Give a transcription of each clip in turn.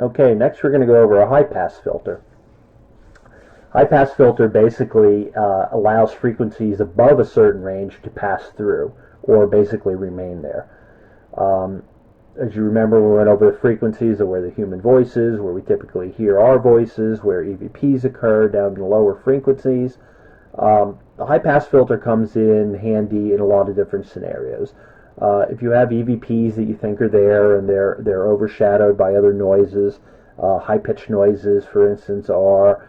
Okay, next we're going to go over a high-pass filter. High-pass filter basically allows frequencies above a certain range to pass through, or basically remain there. As you remember, we went over the frequencies of where the human voice is, where we typically hear our voices, where EVPs occur down in the lower frequencies. The high-pass filter comes in handy in a lot of different scenarios. If you have EVPs that you think are there and they're overshadowed by other noises, high-pitched noises, for instance, are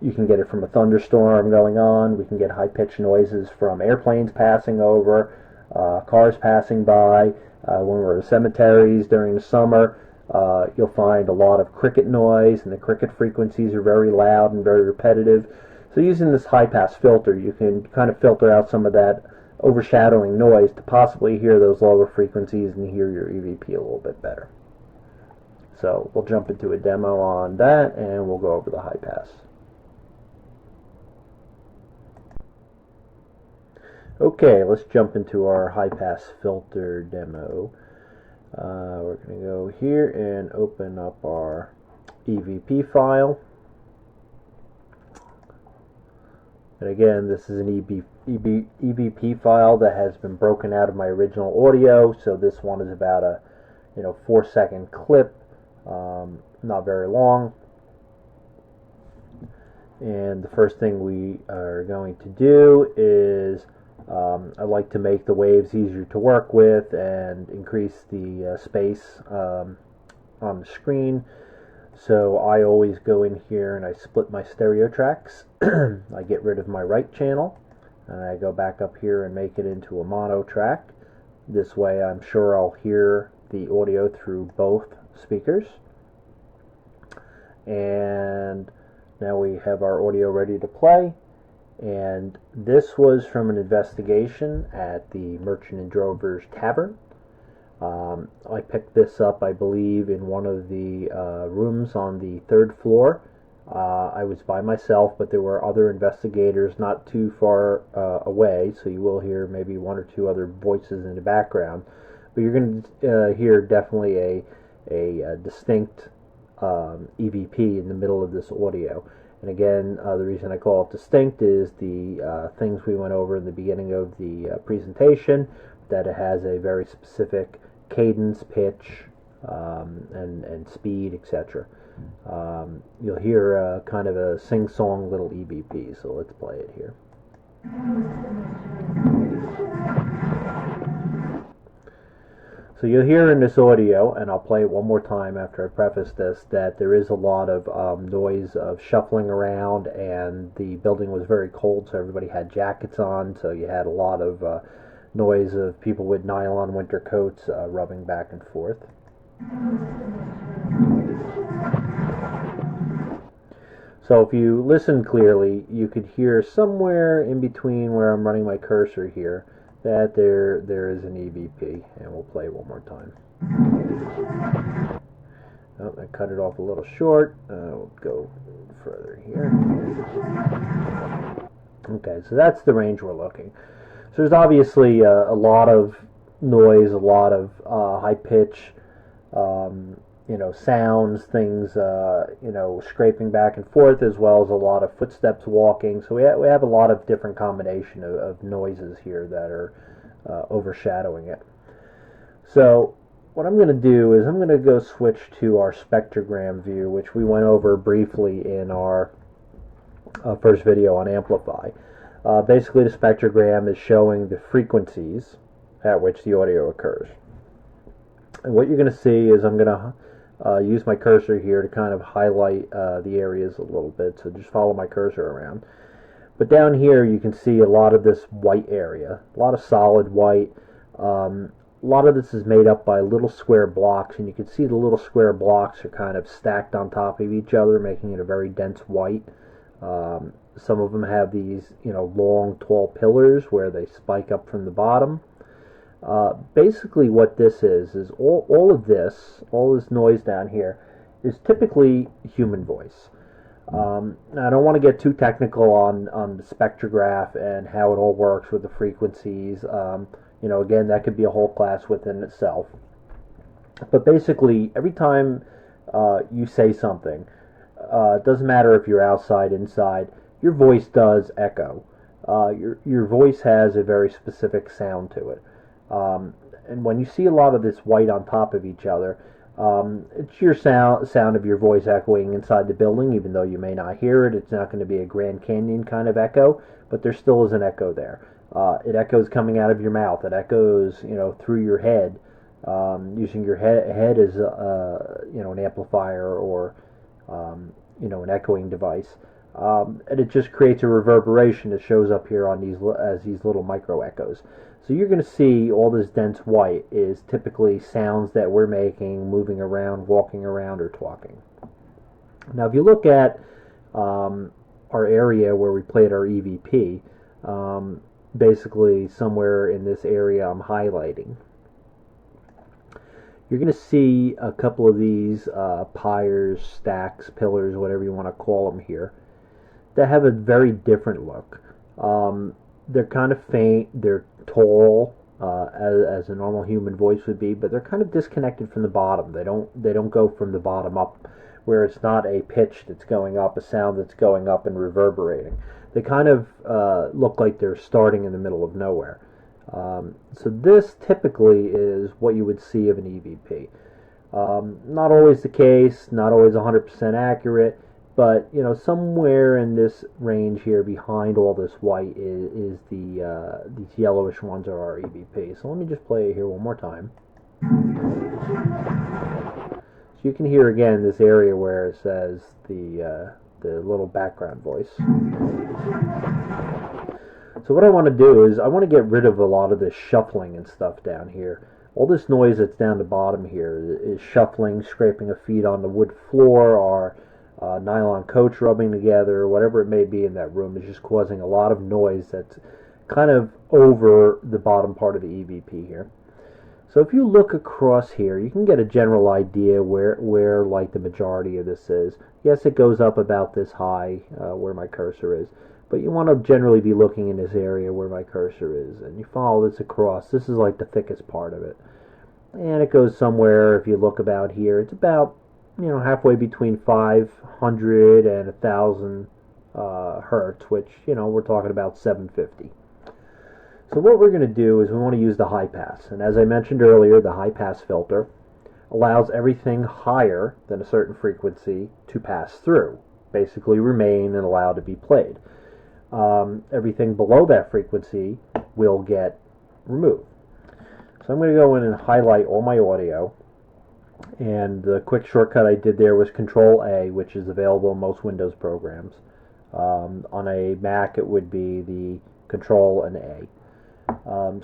you can get it from a thunderstorm going on. We can get high-pitched noises from airplanes passing over, cars passing by. When we're in cemeteries during the summer, you'll find a lot of cricket noise, and the cricket frequencies are very loud and very repetitive. So using this high-pass filter, you can kind of filter out some of that overshadowing noise to possibly hear those lower frequencies and hear your EVP a little bit better. So we'll jump into a demo on that, and we'll go over the high-pass. Okay, let's jump into our high-pass filter demo. We're going to go here and open up our EVP file. And again, this is an EVP file that has been broken out of my original audio, so this one is about a 4-second clip, not very long. And the first thing we are going to do is I like to make the waves easier to work with and increase the space on the screen. So I always go in here and I split my stereo tracks. I get rid of my right channel and I go back up here and make it into a mono track. This way I'm sure I'll hear the audio through both speakers. And now we have our audio ready to play. And this was from an investigation at the Merchant and Drover's Tavern. I picked this up, I believe, in one of the rooms on the 3rd floor. I was by myself, but there were other investigators not too far away, so you will hear maybe 1 or 2 other voices in the background. But you're going to hear definitely a distinct EVP in the middle of this audio. And again, the reason I call it distinct is the things we went over in the beginning of the presentation, that it has a very specific cadence, pitch, and speed, etc. You'll hear kind of a sing-song little EVP, so let's play it here. So you'll hear in this audio, and I'll play it one more time after I preface this, that there is a lot of noise of shuffling around, and the building was very cold, so everybody had jackets on, so you had a lot of noise of people with nylon winter coats rubbing back and forth. So if you listen clearly, you could hear somewhere in between where I'm running my cursor here that there is an EVP, and we'll play one more time. Oh, I cut it off a little short. We'll go further here. Okay, so that's the range we're looking. So there's obviously a lot of noise, a lot of high pitch, sounds, things, scraping back and forth, as well as a lot of footsteps walking. So we have a lot of different combination of noises here that are overshadowing it. So what I'm going to do is I'm going to go switch to our spectrogram view, which we went over briefly in our first video on Amplify. Basically, the spectrogram is showing the frequencies at which the audio occurs. And what you're going to see is I'm going to use my cursor here to kind of highlight the areas a little bit, so just follow my cursor around. But down here you can see a lot of this white area, a lot of solid white. A lot of this is made up by little square blocks, and you can see the little square blocks are kind of stacked on top of each other, making it a very dense white. Some of them have these, long, tall pillars where they spike up from the bottom. Basically what this is all this noise down here is typically human voice. Now I don't want to get too technical on the spectrograph and how it all works with the frequencies. Again, that could be a whole class within itself. But basically, every time you say something. It doesn't matter if you're outside, inside, your voice does echo. Your voice has a very specific sound to it. And when you see a lot of this white on top of each other, it's your sound of your voice echoing inside the building, even though you may not hear it. It's not going to be a Grand Canyon kind of echo, but there still is an echo there. It echoes coming out of your mouth. It echoes, through your head, using your head as an amplifier or an echoing device. And it just creates a reverberation that shows up here on these little micro echoes. So you're going to see all this dense white is typically sounds that we're making, moving around, walking around, or talking. Now, if you look at our area where we played our EVP, basically somewhere in this area I'm highlighting, you're going to see a couple of these pyres, stacks, pillars, whatever you want to call them here, that have a very different look. They're kind of faint, they're tall, as a normal human voice would be, but they're kind of disconnected from the bottom. They don't go from the bottom up, where it's not a pitch that's going up, a sound that's going up and reverberating. They kind of look like they're starting in the middle of nowhere. So this typically is what you would see of an EVP. Not always the case, not always 100% accurate, but somewhere in this range here behind all this white is these yellowish ones are our EVP. So let me just play it here one more time. So you can hear again this area where it says the little background voice. So what I want to do is I want to get rid of a lot of this shuffling and stuff down here. All this noise that's down the bottom here is shuffling, scraping of feet on the wood floor, or nylon coats rubbing together, whatever it may be in that room is just causing a lot of noise that's kind of over the bottom part of the EVP here. So if you look across here, you can get a general idea where like the majority of this is. Yes, it goes up about this high where my cursor is, but you want to generally be looking in this area where my cursor is, and you follow this across. This is like the thickest part of it, and it goes somewhere, if you look about here, it's about halfway between 500 and 1,000 hertz, which we're talking about 750. So what we're going to do is we want to use the high pass, and as I mentioned earlier, the high pass filter allows everything higher than a certain frequency to pass through, basically remain and allow to be played. Everything below that frequency will get removed. So I'm going to go in and highlight all my audio, and the quick shortcut I did there was Control A, which is available in most Windows programs. On a Mac it would be the Control and A.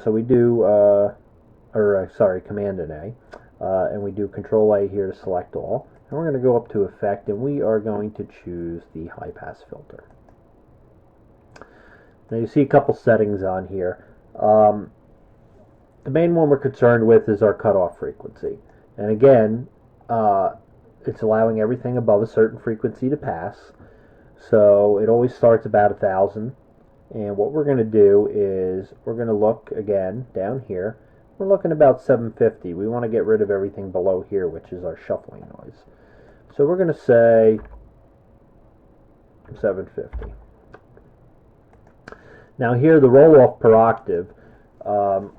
So we do, Command and A, and we do Control A here to select all, and we're going to go up to Effect, and we are going to choose the high pass filter. Now you see a couple settings on here. The main one we're concerned with is our cutoff frequency, and again, it's allowing everything above a certain frequency to pass. So it always starts about 1,000. And what we're going to do is we're going to look again down here. We're looking about 750. We want to get rid of everything below here, which is our shuffling noise. So we're going to say 750. Now here, the roll-off per octave,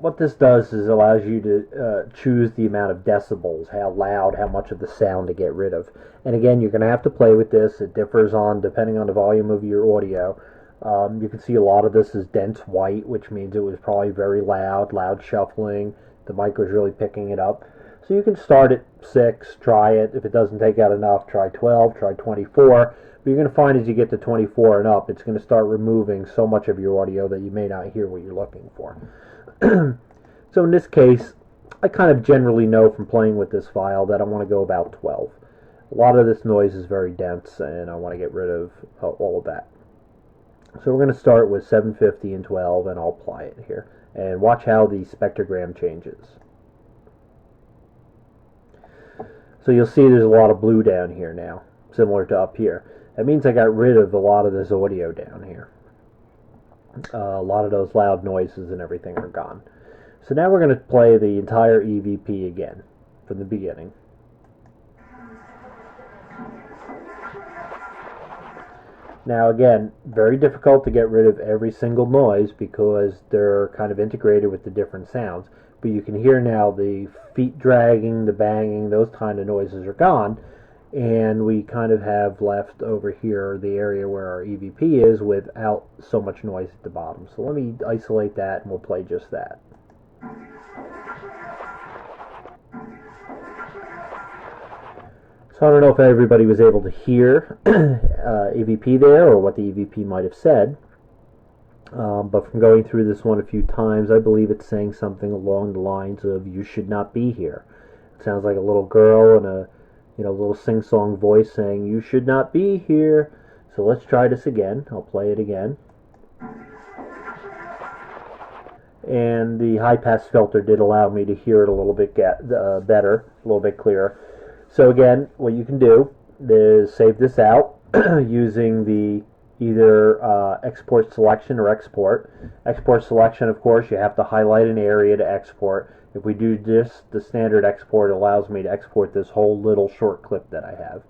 what this does is allows you to choose the amount of decibels, how loud, how much of the sound to get rid of. And again, you're going to have to play with this. It differs depending on the volume of your audio. You can see a lot of this is dense white, which means it was probably very loud shuffling. The mic was really picking it up. So you can start at 6, try it. If it doesn't take out enough, try 12, try 24. But you're going to find as you get to 24 and up, it's going to start removing so much of your audio that you may not hear what you're looking for. So in this case, I kind of generally know from playing with this file that I want to go about 12. A lot of this noise is very dense, and I want to get rid of all of that. So we're going to start with 750 and 12, and I'll apply it here. And watch how the spectrogram changes. So you'll see there's a lot of blue down here now, similar to up here. That means I got rid of a lot of this audio down here. A lot of those loud noises and everything are gone. So now we're going to play the entire EVP again from the beginning. Now again, very difficult to get rid of every single noise because they're kind of integrated with the different sounds. But you can hear now the feet dragging, the banging, those kind of noises are gone. And we kind of have left over here the area where our EVP is without so much noise at the bottom. So let me isolate that and we'll play just that. So I don't know if everybody was able to hear EVP there or what the EVP might have said. But from going through this one a few times, I believe it's saying something along the lines of "You should not be here." It sounds like a little girl and a little sing-song voice saying "You should not be here." So let's try this again. I'll play it again. And the high-pass filter did allow me to hear it a little bit better, a little bit clearer. So again, what you can do is save this out using the either export selection or export. Export selection, of course, you have to highlight an area to export. If we do this, the standard export allows me to export this whole little short clip that I have.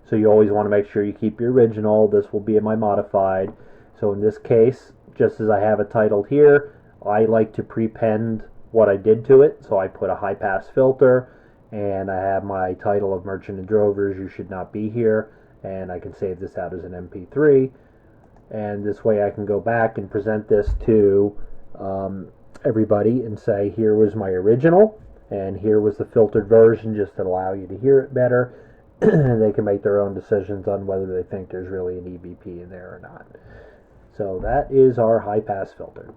So you always want to make sure you keep your original. This will be in my modified. So in this case, just as I have it titled here, I like to prepend what I did to it. So I put a high pass filter, and I have my title of Merchant and Drovers, You Should Not Be Here, and I can save this out as an MP3. And this way I can go back and present this to everybody and say, here was my original, and here was the filtered version, just to allow you to hear it better. And they can make their own decisions on whether they think there's really an EVP in there or not. So that is our high pass filter.